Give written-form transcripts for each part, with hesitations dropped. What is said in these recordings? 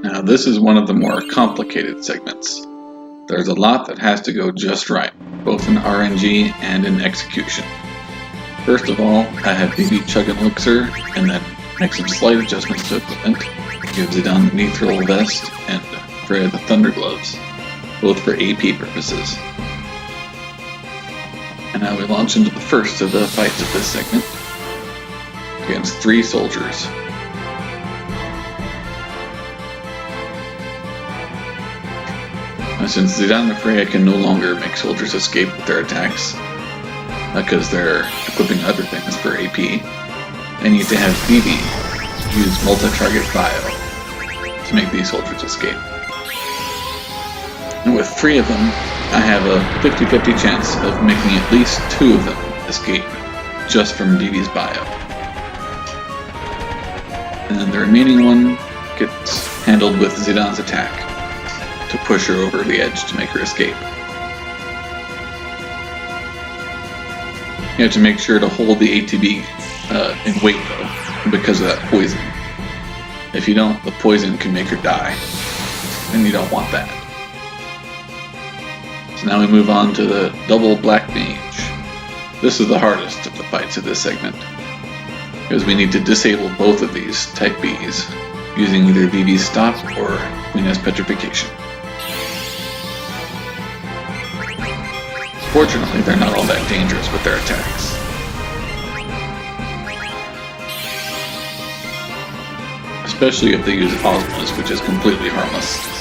Now this is one of the more complicated segments. There's a lot that has to go just right, both in RNG and in execution. First of all, I have BB chug an elixir, and then make some slight adjustments to equipment. Give Zidane the Mithril vest, and Freya the Thunder gloves, both for AP purposes. And now we launch into the first of the fights of this segment, against 3 soldiers. Since Zidane and Freya can no longer make soldiers escape with their attacks, because they're equipping other things for AP, I need to have BB use multi-target bio to make these soldiers escape. And with 3 of them, I have a 50-50 chance of making at least 2 of them escape just from BB's bio. And then the remaining one gets handled with Zidane's attack to push her over the edge to make her escape. You have to make sure to hold the ATB in weight though, because of that poison. If you don't, the poison can make her die, and you don't want that. So now we move on to the double black mage. This is the hardest of the fights of this segment, because we need to disable both of these type Bs using either BB's stop or Queen's petrification. Fortunately, they're not all that dangerous with their attacks. Especially if they use Osmos, which is completely harmless.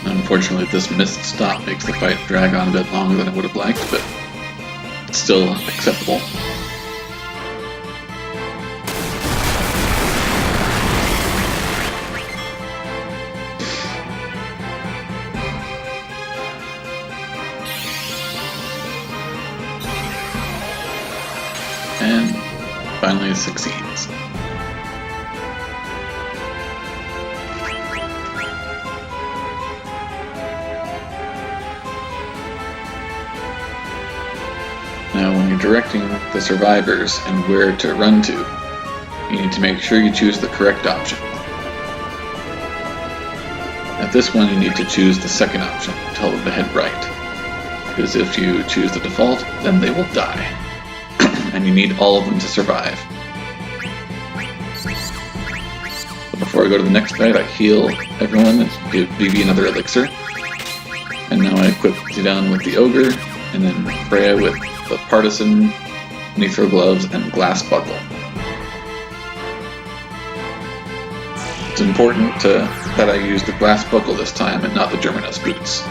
Unfortunately, this missed stop makes the fight drag on a bit longer than I would have liked, but it's still acceptable. And finally succeeds. Now, when you're directing the survivors and where to run to, you need to make sure you choose the correct option. At this one, you need to choose the second option, tell them to head right. Because if you choose the default, then they will die. And you need all of them to survive. But before I go to the next fight, I heal everyone and give BB another elixir. And now I equip Zidane with the Ogre, and then Freya with the Partisan, Mithril gloves, and Glass buckle. It's important that I use the Glass buckle this time and not the Germanos boots,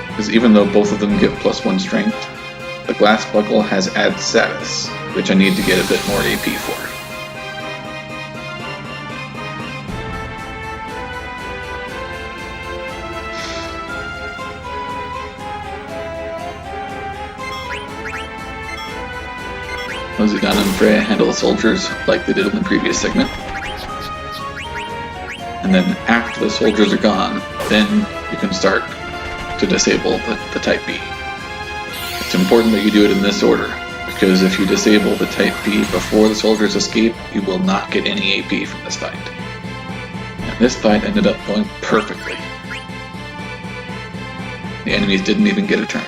because even though both of them give +1 strength, the Glass buckle has add status, which I need to get a bit more AP for. Zidane and Freya handle the soldiers like they did in the previous segment. And then after the soldiers are gone, then you can start to disable the Type B. It's important that you do it in this order, because if you disable the Type B before the soldiers escape, you will not get any AP from this fight. And this fight ended up going perfectly. The enemies didn't even get a turn.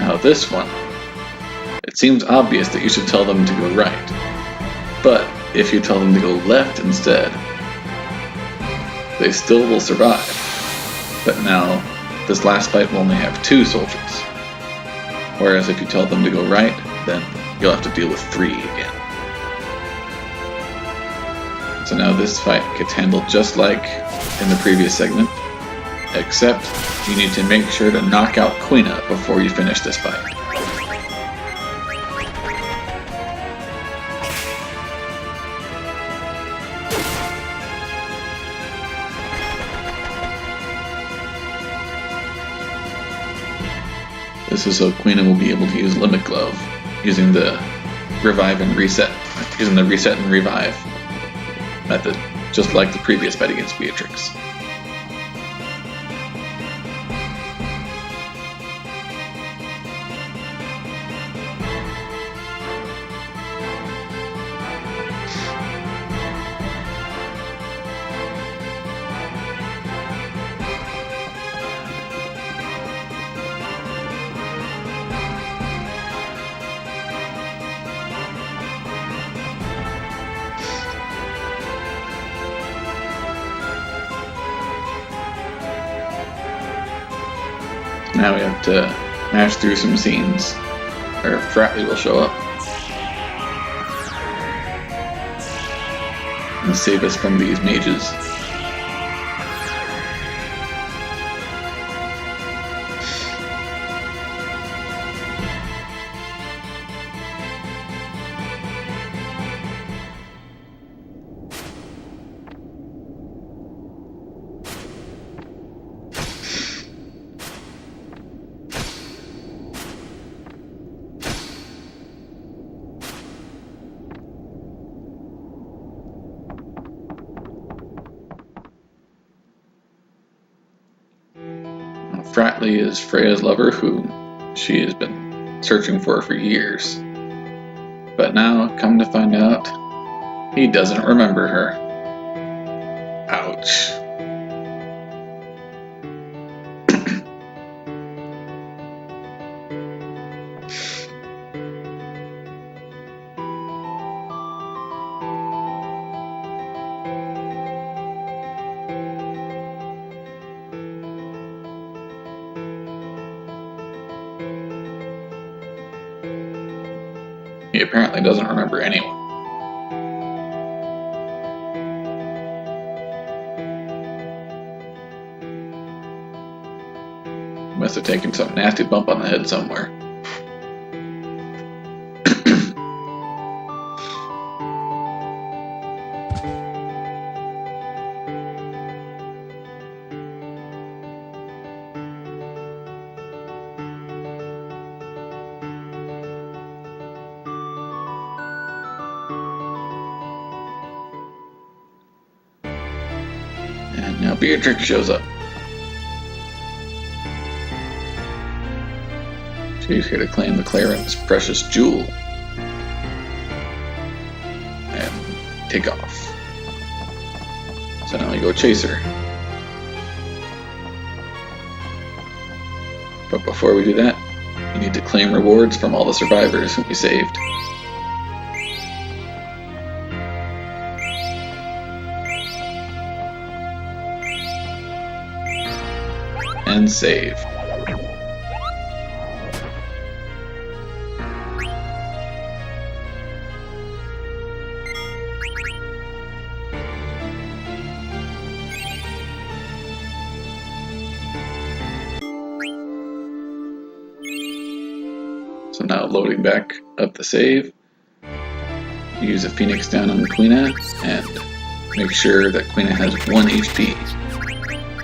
Now this one, it seems obvious that you should tell them to go right, but if you tell them to go left instead, they still will survive. But now, this last fight will only have 2 soldiers, whereas if you tell them to go right, then you'll have to deal with 3 again. So now this fight gets handled just like in the previous segment, except you need to make sure to knock out Quina before you finish this fight. This is so Quina will be able to use Limit Glove using the revive and reset, using the reset and revive method, just like the previous fight against Beatrix. Now we have to mash through some scenes, or Fratley will show up and save us from these mages. Fratley is Freya's lover, who she has been searching for years. But now, come to find out, he doesn't remember her. Ouch. He apparently doesn't remember anyone. Must have taken some nasty bump on the head somewhere. And now Beatrix shows up. She's here to claim the Claren's precious jewel and take off. So now we go chase her. But before we do that, we need to claim rewards from all the survivors whom we saved. And save. So now loading back up the save, use a Phoenix down on Quina and make sure that Quina has 1 HP.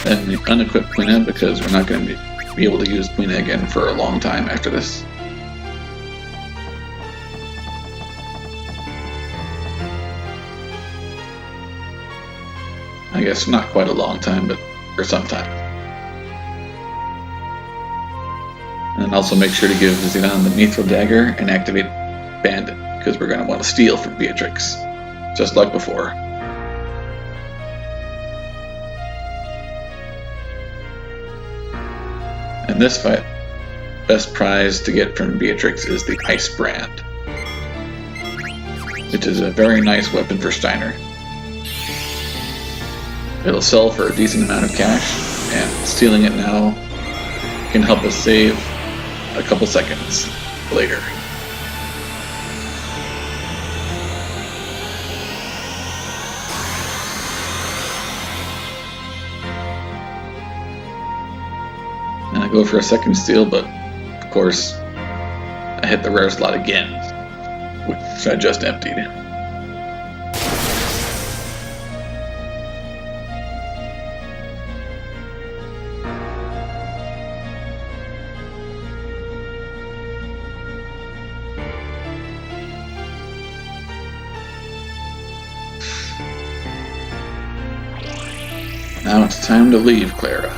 Then unequip Quina because we're not going to be able to use Quina again for a long time after this. I guess not quite a long time, but for some time. And also make sure to give Xenon the Mithril Dagger and activate Bandit, because we're going to want to steal from Beatrix, just like before. In this fight, best prize to get from Beatrix is the Ice Brand, which is a very nice weapon for Steiner. It'll sell for a decent amount of cash, and stealing it now can help us save a couple seconds later. I go for a second steal, but of course I hit the rare slot again, which I just emptied. Now it's time to leave, Clara.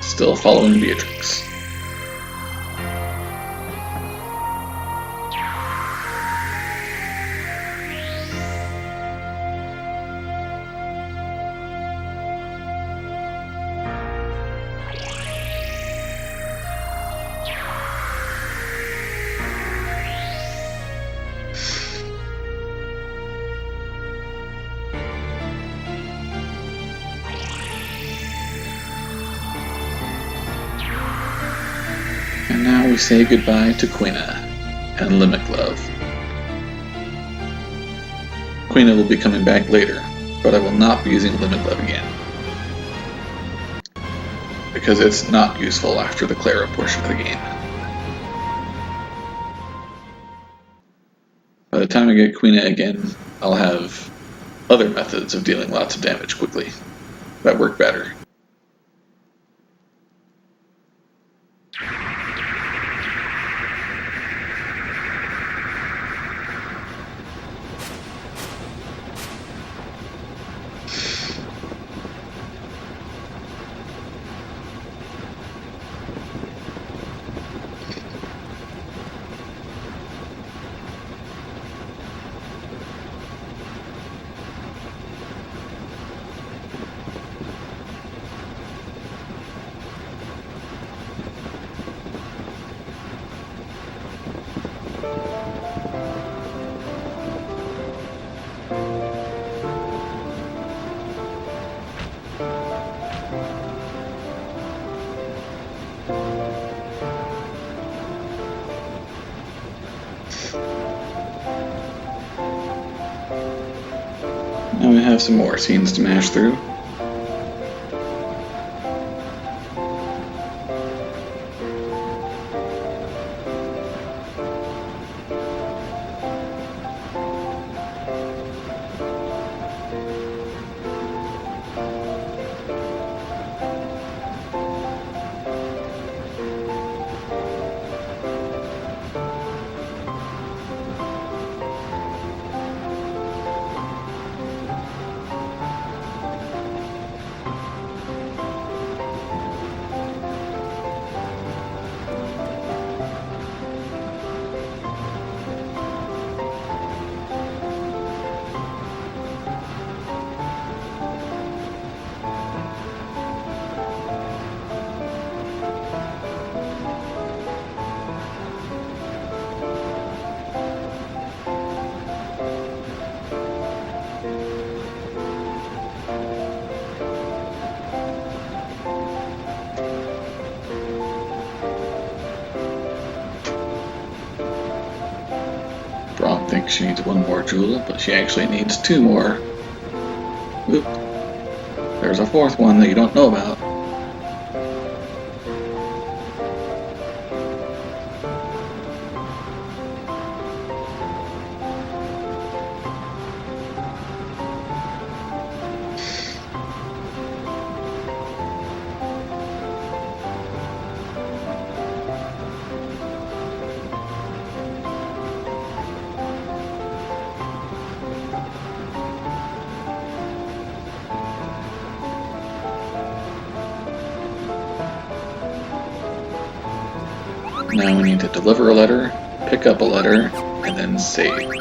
Still following Beatrix. And now we say goodbye to Quina and Limit Glove. Quina will be coming back later, but I will not be using Limit Glove again, because it's not useful after the Clara portion of the game. By the time I get Quina again, I'll have other methods of dealing lots of damage quickly that work better. Now we have some more scenes to mash through. Braum thinks she needs one more jewel, but she actually needs two more. Oop. There's a fourth one that you don't know about. Now we need to deliver a letter, pick up a letter, and then save.